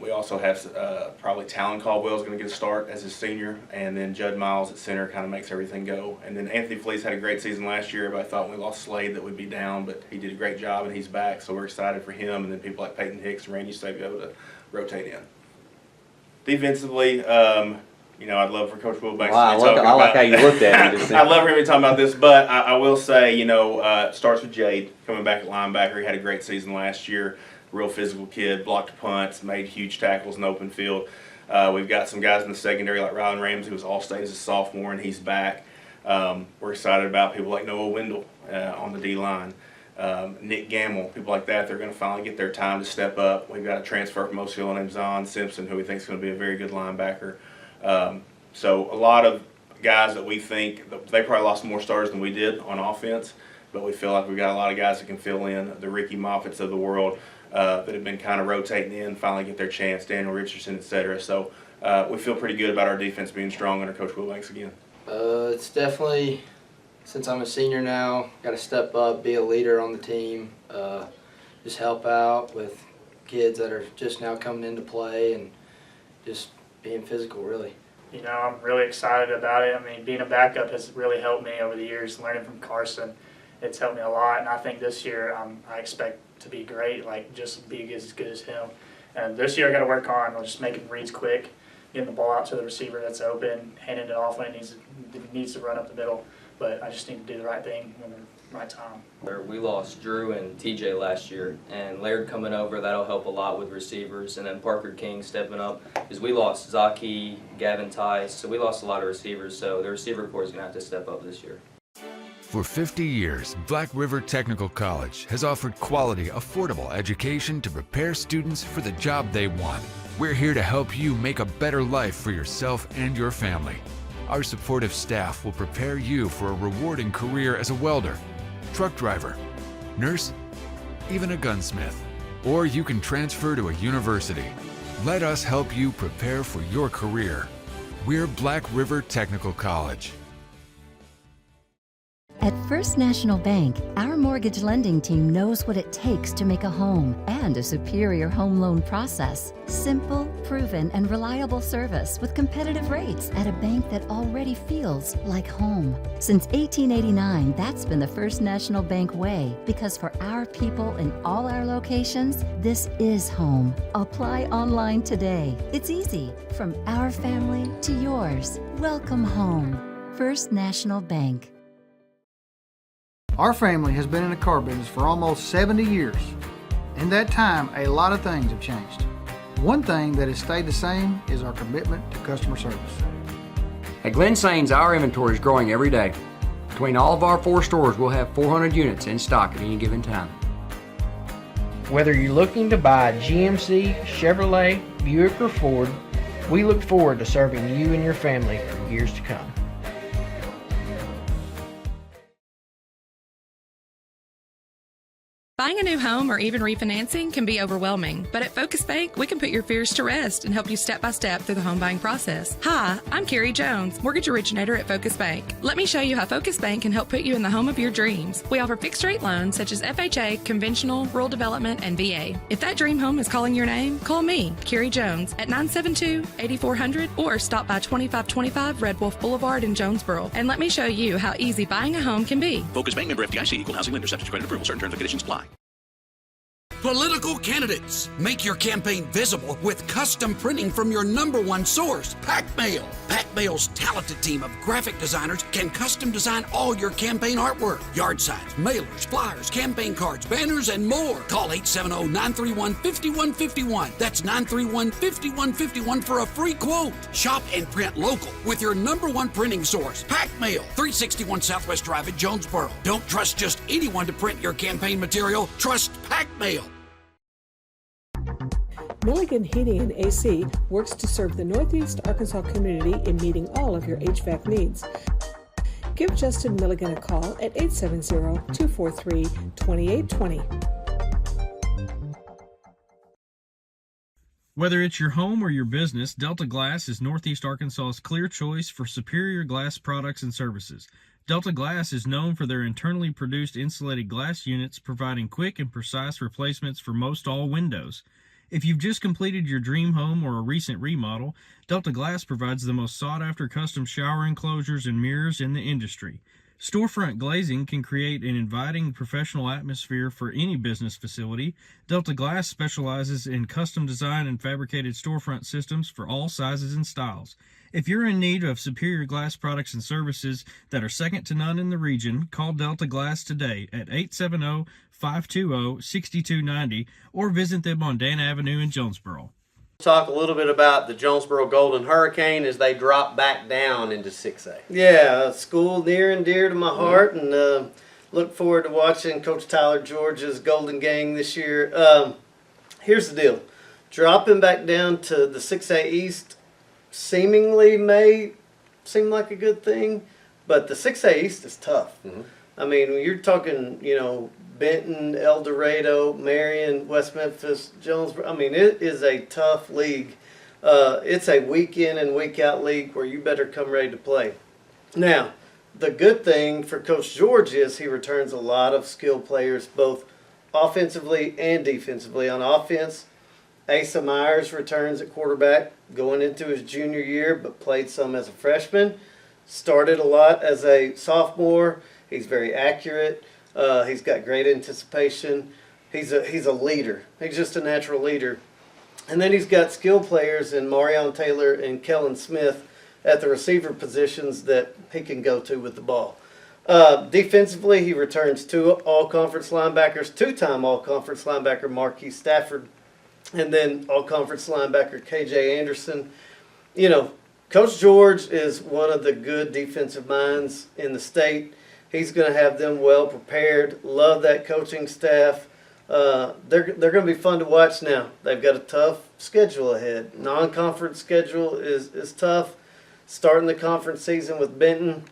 We also have probably Talon Caldwell is going to get a start as a senior, and then Judd Miles at center kind of makes everything go. And then Anthony Fleece had a great season last year, but I thought when we lost Slade that we'd be down, but he did a great job and he's back, so we're excited for him. And then people like Peyton Hicks and Randy Stay be able to rotate in. Defensively, you know, I'd love for Coach Wilbanks to be talking about. I like how you looked at it. I'd love for him to be talking about this, but I will say, you know, it starts with Jade coming back at linebacker. He had a great season last year. Real physical kid, blocked punts, made huge tackles in the open field. We've got some guys in the secondary like Rylan Ramsey, who was All-State as a sophomore, and he's back. We're excited about people like Noah Wendell on the D-line. Nick Gamble, people like that, they're going to finally get their time to step up. We've got a transfer from Osceola named Zon Simpson, who we think is going to be a very good linebacker. So a lot of guys that we think, they probably lost more starters than we did on offense, but we feel like we've got a lot of guys that can fill in, the Ricky Moffitts of the world, that have been kind of rotating in, finally get their chance, Daniel Richardson, etc. So we feel pretty good about our defense being strong under Coach Wilbanks again. It's definitely, since I'm a senior now, got to step up, be a leader on the team, just help out with kids that are just now coming into play and just being physical, really. You know, I'm really excited about it. I mean, being a backup has really helped me over the years, learning from Carson. It's helped me a lot, and I think this year I expect to be great, like just be as good as him. And this year I got to work on just making reads quick, getting the ball out to the receiver that's open, handing it off when it needs to run up the middle. But I just need to do the right thing when the right time. We lost Drew and TJ last year, and Laird coming over, that'll help a lot with receivers. And then Parker King stepping up, because we lost Zaki, Gavin Tice, so we lost a lot of receivers. So the receiver corps is going to have to step up this year. For 50 years, Black River Technical College has offered quality, affordable education to prepare students for the job they want. We're here to help you make a better life for yourself and your family. Our supportive staff will prepare you for a rewarding career as a welder, truck driver, nurse, even a gunsmith. Or you can transfer to a university. Let us help you prepare for your career. We're Black River Technical College. At First National Bank, our mortgage lending team knows what it takes to make a home and a superior home loan process. Simple, proven, and reliable service with competitive rates at a bank that already feels like home. Since 1889, that's been the First National Bank way, because for our people in all our locations, this is home. Apply online today. It's easy. From our family to yours. Welcome home. First National Bank. Our family has been in the car business for almost 70 years. In that time, a lot of things have changed. One thing that has stayed the same is our commitment to customer service. At Glen Sains, our inventory is growing every day. Between all of our 4 stores, we'll have 400 units in stock at any given time. Whether you're looking to buy a GMC, Chevrolet, Buick, or Ford, we look forward to serving you and your family for for years to come. Buying a new home or even refinancing can be overwhelming, but at Focus Bank, we can put your fears to rest and help you step by step through the home buying process. Hi, I'm Carrie Jones, mortgage originator at Focus Bank. Let me show you how Focus Bank can help put you in the home of your dreams. We offer fixed rate loans such as FHA, conventional, rural development, and VA. If that dream home is calling your name, call me, Carrie Jones, at 972-8400 or stop by 2525 Red Wolf Boulevard in Jonesboro and let me show you how easy buying a home can be. Focus Bank, member FDIC, equal housing lender, subject to credit approval. Certain terms and conditions apply. Political candidates. Make your campaign visible with custom printing from your #1 source, PackMail. PackMail's talented team of graphic designers can custom design all your campaign artwork, yard signs, mailers, flyers, campaign cards, banners, and more. Call 870-931-5151. That's 931-5151 for a free quote. Shop and print local with your #1 printing source, PackMail, 361 Southwest Drive in Jonesboro. Don't trust just anyone to print your campaign material. Trust PackMail. Milligan Heating and AC works to serve the Northeast Arkansas community in meeting all of your HVAC needs. Give Justin Milligan a call at 870-243-2820. Whether it's your home or your business, Delta Glass is Northeast Arkansas's clear choice for superior glass products and services. Delta Glass is known for their internally produced insulated glass units, providing quick and precise replacements for most all windows. If you've just completed your dream home or a recent remodel, Delta Glass provides the most sought-after custom shower enclosures and mirrors in the industry. Storefront glazing can create an inviting professional atmosphere for any business facility. Delta Glass specializes in custom design and fabricated storefront systems for all sizes and styles. If you're in need of superior glass products and services that are second to none in the region, call Delta Glass today at 870-520-6290 or visit them on Dan Avenue in Jonesboro. Talk a little bit about the Jonesboro Golden Hurricane as they drop back down into 6A. Yeah, school near and dear to my heart, and look forward to watching Coach Tyler George's Golden Gang this year. Here's the deal. Dropping back down to the 6A East seemingly may seem like a good thing, but the 6A East is tough. I mean, you're talking, Benton, El Dorado, Marion, West Memphis, Jonesboro. I mean, it is a tough league. It's a week in and week out league where you better come ready to play. Now, the good thing for Coach George is he returns a lot of skilled players, both offensively and defensively. On offense, Asa Myers returns at quarterback, going into his junior year, but played some as a freshman. Started a lot as a sophomore. He's very accurate. He's got great anticipation. He's a leader. He's just a natural leader. And then he's got skilled players in Marion Taylor and Kellen Smith at the receiver positions that he can go to with the ball. Defensively, he returns 2 all-conference linebackers, 2-time all-conference linebacker Marquis Stafford, and then all-conference linebacker KJ Anderson. Coach George is one of the good defensive minds in the state. He's going to have them well prepared. Love that coaching staff. They're going to be fun to watch now. They've got a tough schedule ahead. Non-conference schedule is tough. Starting the conference season with Benton,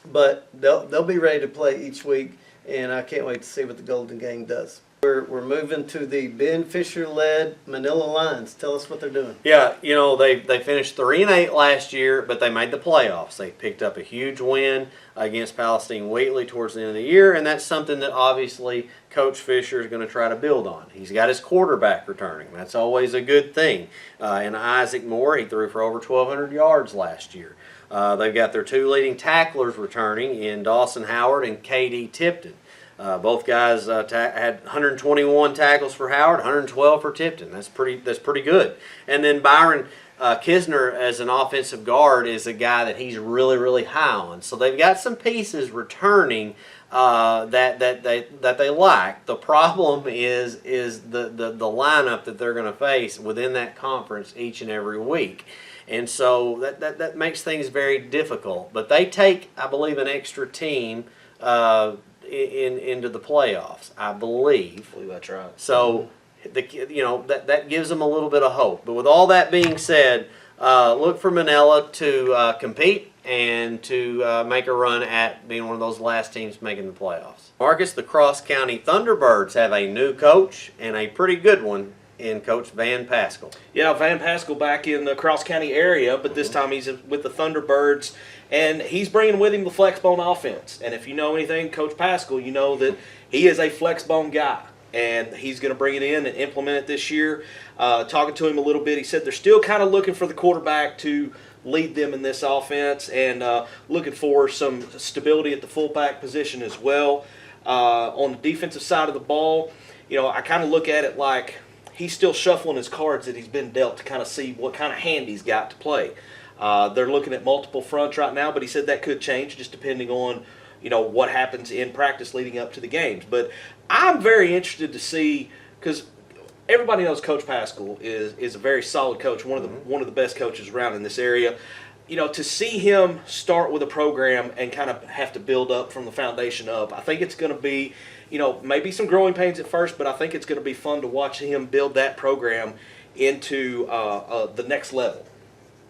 but they'll be ready to play each week, and I can't wait to see what the Golden Gang does. We're moving to the Ben Fisher-led Manila Lions. Tell us what they're doing. Yeah, they finished 3-8 last year, but they made the playoffs. They picked up a huge win against Palestine Wheatley towards the end of the year, and that's something that obviously Coach Fisher is going to try to build on. He's got his quarterback returning. That's always a good thing. And Isaac Moore, he threw for over 1,200 yards last year. They've got their 2 leading tacklers returning in Dawson Howard and K.D. Tipton. Both guys had 121 tackles for Howard, 112 for Tipton. That's pretty good. And then Byron Kisner as an offensive guard is a guy that he's really, really high on. So they've got some pieces returning that they like. The problem is the lineup that they're going to face within that conference each and every week. And so that makes things very difficult. But they take, I believe, an extra team into the playoffs, I believe. I believe that's right. So, that gives them a little bit of hope. But with all that being said, look for Manila to compete and to make a run at being one of those last teams making the playoffs. Marcus, the Cross County Thunderbirds have a new coach and a pretty good one in Coach Van Pascal. Yeah, Van Pascal back in the Cross County area, but this time he's with the Thunderbirds, and he's bringing with him the flexbone offense. And if you know anything, Coach Pascal, you know that he is a flexbone guy, and he's going to bring it in and implement it this year. Talking to him a little bit, he said they're still kind of looking for the quarterback to lead them in this offense, and looking for some stability at the fullback position as well. On the defensive side of the ball, I kind of look at it like he's still shuffling his cards that he's been dealt to kind of see what kind of hand he's got to play. They're looking at multiple fronts right now, but he said that could change just depending on what happens in practice leading up to the games. But I'm very interested to see, because everybody knows Coach Pascal is a very solid coach, one of the best coaches around in this area. To see him start with a program and kind of have to build up from the foundation up, I think it's going to be, maybe some growing pains at first, but I think it's going to be fun to watch him build that program into the next level.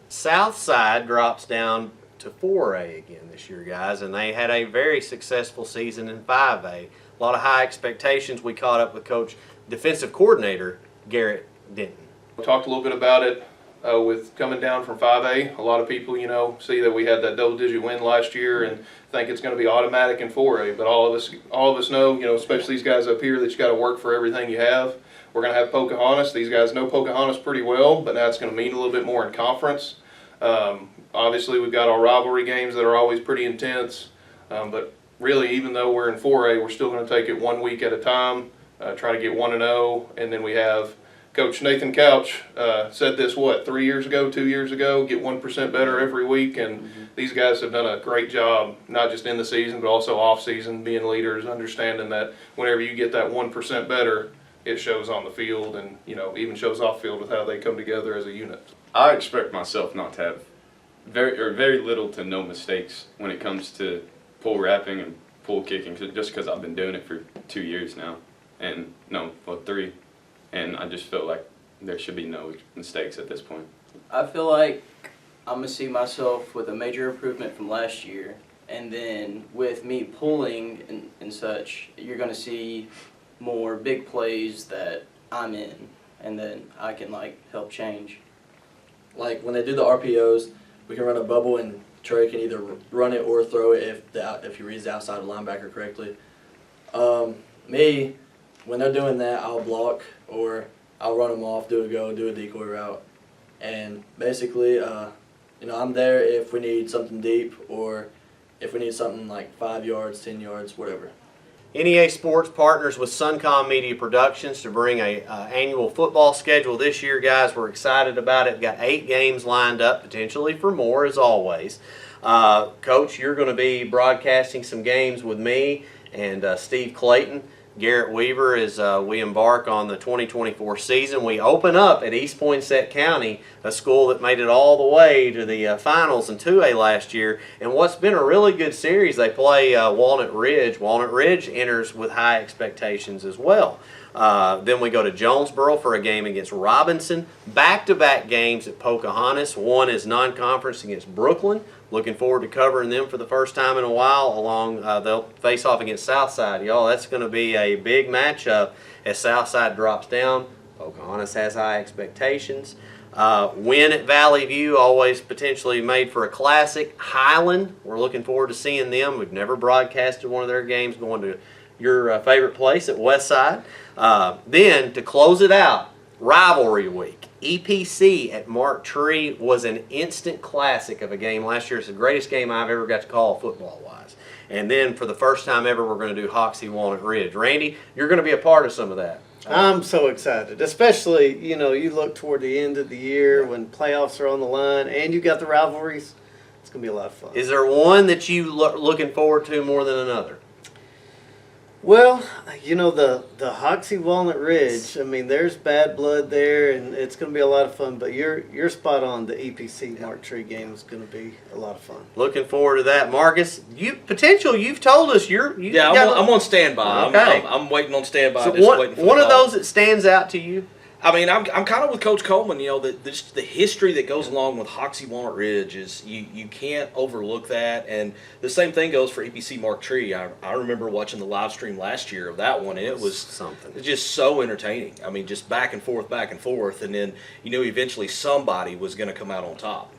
Southside drops down to 4A again this year, guys, and they had a very successful season in 5A. A lot of high expectations. We caught up with Coach Defensive Coordinator Garrett Denton. We talked a little bit about it with coming down from 5A. A lot of people, see that we had that double-digit win last year and think it's going to be automatic in 4A. But all of us know, especially these guys up here, that you got to work for everything you have. We're going to have Pocahontas. These guys know Pocahontas pretty well, but now it's going to mean a little bit more in conference. Obviously, we've got our rivalry games that are always pretty intense. But really, even though we're in 4A, we're still going to take it 1 week at a time, try to get 1-0, and then we have Coach Nathan Couch said this, 2 years ago, get 1% better every week, and these guys have done a great job, not just in the season, but also off season, being leaders, understanding that whenever you get that 1% better, it shows on the field, and even shows off field with how they come together as a unit. I expect myself not to have very little to no mistakes when it comes to pull wrapping and pull kicking, just because I've been doing it for 2 years now, and 3. And I just feel like there should be no mistakes at this point. I feel like I'm going to see myself with a major improvement from last year. And then with me pulling and such, you're going to see more big plays that I'm in. And then I can, help change. Like, when they do the RPOs, we can run a bubble and Trey can either run it or throw it if he reads the outside linebacker correctly. Me, when they're doing that, I'll block or I'll run them off, do a decoy route. And basically, I'm there if we need something deep or if we need something like 5 yards, 10 yards, whatever. NEA Sports partners with Suncom Media Productions to bring a annual football schedule this year, guys. We're excited about it. We've got 8 games lined up, potentially for more, as always. Coach, you're going to be broadcasting some games with me and Steve Clayton. Garrett Weaver as we embark on the 2024 season. We open up at East Poinsett County, a school that made it all the way to the finals in 2A last year. And what's been a really good series, they play Walnut Ridge. Walnut Ridge enters with high expectations as well. Then we go to Jonesboro for a game against Robinson. Back-to-back games at Pocahontas. One is non-conference against Brooklyn. Looking forward to covering them for the first time in a while. They'll face off against Southside. Y'all, that's going to be a big matchup as Southside drops down. Pocahontas has high expectations. Win at Valley View, always potentially made for a classic. Highland, we're looking forward to seeing them. We've never broadcasted one of their games, going to your favorite place at Westside. Then, to close it out, rivalry week. EPC at Mark Tree was an instant classic of a game last year. It's the greatest game I've ever got to call football-wise. And then, for the first time ever, we're going to do Hoxie Walnut Ridge. Randy, you're going to be a part of some of that. I'm so excited, especially, you look toward the end of the year when playoffs are on the line and you got the rivalries. It's going to be a lot of fun. Is there one that you looking forward to more than another? Well, the Hoxie Walnut Ridge, there's bad blood there, and it's going to be a lot of fun. But you're spot on. The EPC Mark Tree game is going to be a lot of fun. Looking forward to that. Marcus, you've told us I'm on standby. Okay. I'm waiting on standby. So just waiting for one of those that stands out to you? I mean, I'm kind of with Coach Coleman. You know, the history that goes along with Hoxie Walnut Ridge is you can't overlook that. And the same thing goes for EPC Mark Tree. I remember watching the live stream last year of that one, and it was something. It's just so entertaining. I mean, just back and forth, and then you knew eventually somebody was going to come out on top.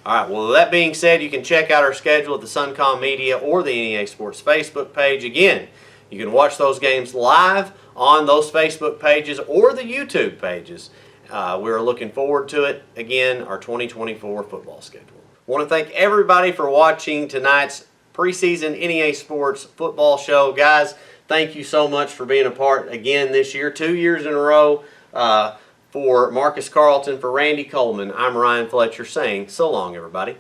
All right, well, that being said, you can check out our schedule at the Suncom Media or the NEA Sports Facebook page. Again, you can watch those games live on those Facebook pages or the YouTube pages. We're looking forward to it. Again, our 2024 football schedule. I want to thank everybody for watching tonight's preseason NEA Sports football show. Guys, thank you so much for being a part again this year, 2 years in a row. For Marcus Carlton, for Randy Coleman, I'm Ryan Fletcher saying so long, everybody.